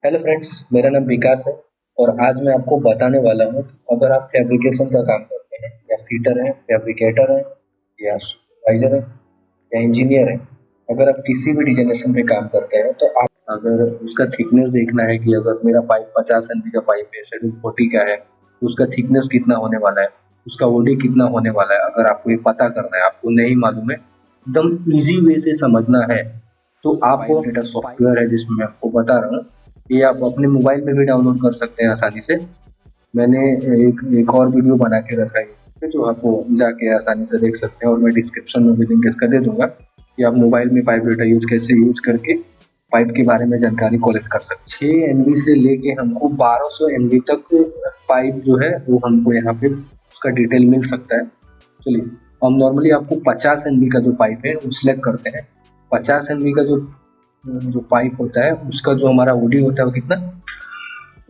Hello friends, मेरा नाम विकास है और आज मैं आपको बताने वाला हूँ कि अगर आप फैब्रिकेशन का काम करते हैं या फिटर हैं, फैब्रिकेटर हैं या सुपरवाइजर हैं या इंजीनियर हैं। अगर आप किसी भी डिजाइनेशन पे काम करते हैं तो आप अगर उसका थिकनेस देखना है कि अगर मेरा पाइप 50 एमबी का पाइप है, शेड्यूल 40 का है, तो उसका थिकनेस कितना होने वाला है, उसका ओडी कितना होने वाला है। अगर आपको ये पता करना है, आपको नहीं मालूम है, एकदम ईजी वे से समझना है, तो आप डेटा सॉफ्टवेयर है जिसमें मैं आपको बता रहा हूँ, ये आप अपने मोबाइल में भी डाउनलोड कर सकते हैं आसानी से। मैंने एक और वीडियो बना के रखा है जो आपको जाके आसानी से देख सकते हैं, और मैं डिस्क्रिप्शन में भी लिंक इसका दे दूंगा कि आप मोबाइल में पाइप डेटा कैसे यूज करके पाइप के बारे में जानकारी कलेक्ट कर सकते हैं। 6 एमबी से लेके हमको 1200 एमबी तक पाइप जो है वो हमको यहाँ पे उसका डिटेल मिल सकता है। चलिए, हम नॉर्मली आपको 50 एमबी का जो पाइप है वो सिलेक्ट करते हैं। 50 एमबी का जो जो पाइप होता है उसका जो हमारा ओडी होता है वो कितना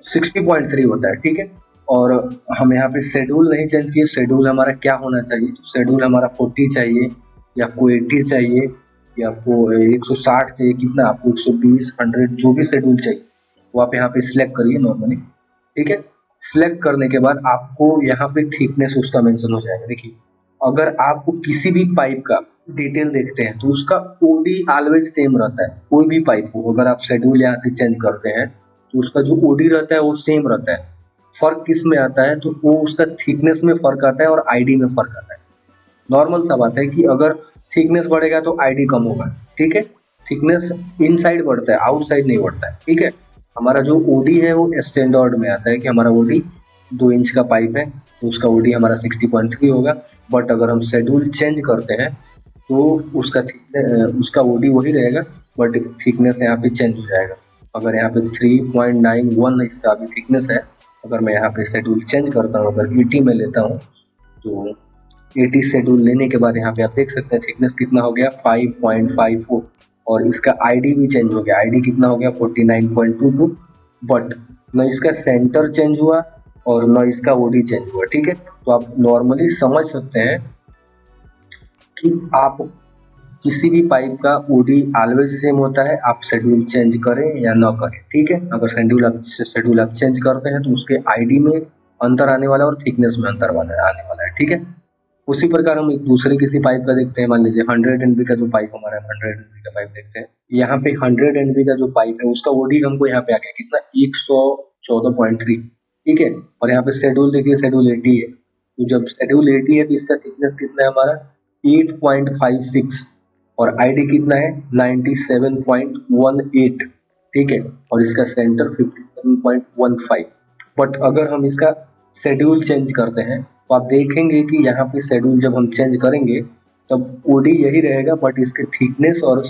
60.3 होता है, ठीक है। और हम यहाँ पे शेड्यूल नहीं चेंज किए, शेड्यूल हमारा क्या होना चाहिए, तो शेड्यूल हमारा 40 चाहिए या आपको 80 चाहिए या आपको 160 चाहिए, कितना आपको 120 100 जो भी शेड्यूल चाहिए वो आप यहाँ पे सिलेक्ट करिए नॉर्मली, ठीक है। सिलेक्ट करने के बाद आपको यहाँ पे थिकनेस उसका मेंशन हो जाएगा। देखिए, अगर आपको किसी भी पाइप का डिटेल देखते हैं तो उसका ओडी ऑलवेज सेम रहता है। कोई भी पाइप हो, अगर आप शेड्यूल यहाँ से चेंज करते हैं तो उसका जो ओडी रहता है वो सेम रहता है। फर्क किस में आता है, तो वो उसका थिकनेस में फर्क आता है और आईडी में फर्क आता है। नॉर्मल सा बात है कि अगर थिकनेस बढ़ेगा तो आईडी कम होगा, ठीक है। थिकनेस इनसाइड बढ़ता है, आउटसाइड नहीं बढ़ता है, ठीक है। हमारा जो ओडी है वो स्टैंडर्ड में आता है कि हमारा ओडी 2 इंच का पाइप है तो उसका ओडी हमारा 60.3 होगा। बट अगर हम शेड्यूल चेंज करते हैं तो उसका ओडी वही रहेगा, बट थिकनेस यहाँ पे चेंज हो जाएगा। अगर यहाँ पे 3.91 इसका अभी थिकनेस है, अगर मैं यहाँ पे शेड्यूल चेंज करता हूँ, अगर 80 में लेता हूँ तो 80 शेड्यूल लेने के बाद यहाँ पे आप देख सकते हैं थिकनेस कितना हो गया 5.54, और इसका आईडी भी चेंज हो गया। आईडी कितना हो गया 49.22। बट न इसका सेंटर चेंज हुआ और न इसका ओडी चेंज हुआ, ठीक है। तो आप नॉर्मली समझ सकते हैं कि आप किसी भी पाइप का ओडी ऑलवेज सेम होता है, आप शेड्यूल चेंज करें या ना करें, ठीक है। अगर शेड्यूल आप चेंज करते हैं तो उसके आईडी में अंतर आने वाला है और थिकनेस में अंतर आने वाला है, ठीक है। उसी प्रकार हम एक दूसरे किसी पाइप का देखते हैं। मान लीजिए 100 एमबी का जो पाइप हमारा है, 100 एमबी का पाइप देखते हैं। यहाँ पे 100 एमबी का जो पाइप है उसका ओडी हमको यहाँ पे आ गया कितना 114.3, ठीक है। और यहाँ पे शेड्यूल देखिए, शेड्यूल 80 है। तो जब शेड्यूल 80 है तो इसका थिकनेस कितना है हमारा 8.56, और आईडी कितना है 97.18, ठीक है। और इसका सेंटर 57.15। बट अगर हम इसका शेड्यूल चेंज करते हैं तो आप देखेंगे कि यहाँ पे शेड्यूल जब हम चेंज करेंगे तब ओडी यही रहेगा, बट इसके थिकनेस और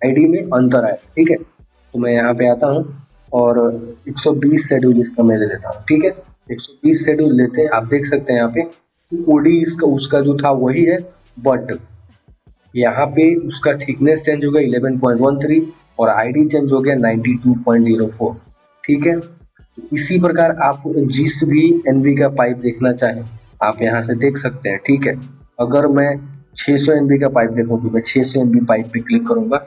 आईडी में अंतर आए, ठीक है। तो मैं यहाँ पे आता हूँ और 120 शेड्यूल इसका मैं ले लेता हूँ, ठीक है। 120 शेड्यूल लेते हैं, आप देख सकते हैं यहाँ पे ओडी इसका उसका जो था वही है, बट यहाँ पे उसका थिकनेस चेंज हो गया 11.13 और आईडी चेंज हो गया 92.04, ठीक है। इसी प्रकार आप जिस भी एनबी का पाइप देखना चाहें आप यहाँ से देख सकते हैं, ठीक है। अगर मैं 600 एमबी का पाइप देखूँ तो मैं 600 एमबी पाइप पे क्लिक करूंगा,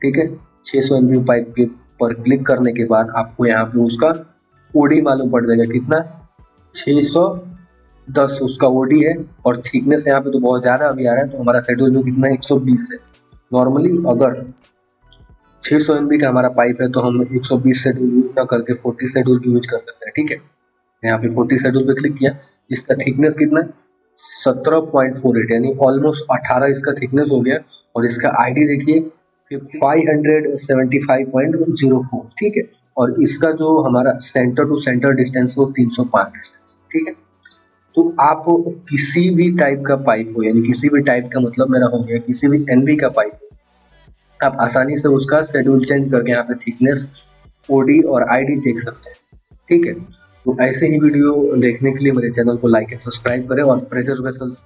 ठीक है। 600 एमबी पाइप के पर क्लिक करने के बाद आपको यहाँ पे उसका ओडी मालूम पड़ जाएगा कितना 610 उसका ओडी है, और थिकनेस यहाँ पे तो बहुत ज़्यादा अभी आ रहा है, तो हमारा शेड्यूल में कितना 120 है। नॉर्मली अगर 600 एमबी का हमारा पाइप है तो हम 120 शेड्यूल यूज ना करके 40 शेड्यूल की यूज कर सकते हैं, ठीक है। यहाँ पे 40 शेड्यूल पे क्लिक किया, जिसका थिकनेस कितना 17.48, यानी ऑलमोस्ट 18 इसका थिकनेस हो गया। और इसका आईडी देखिए 575.04, ठीक है। और इसका जो हमारा सेंटर टू सेंटर डिस्टेंस वो 305 डिस्टेंस, ठीक है। तो आप किसी भी टाइप का पाइप हो, यानी किसी भी टाइप का मतलब मेरा हो गया किसी भी एनबी का पाइप हो, आप आसानी से उसका शेड्यूल चेंज करके यहाँ पे थिकनेस, ओडी और आईडी देख सकते हैं, ठीक है। तो ऐसे ही वीडियो देखने के लिए मेरे चैनल को लाइक एंड सब्सक्राइब करें और प्रेशर वेसल्स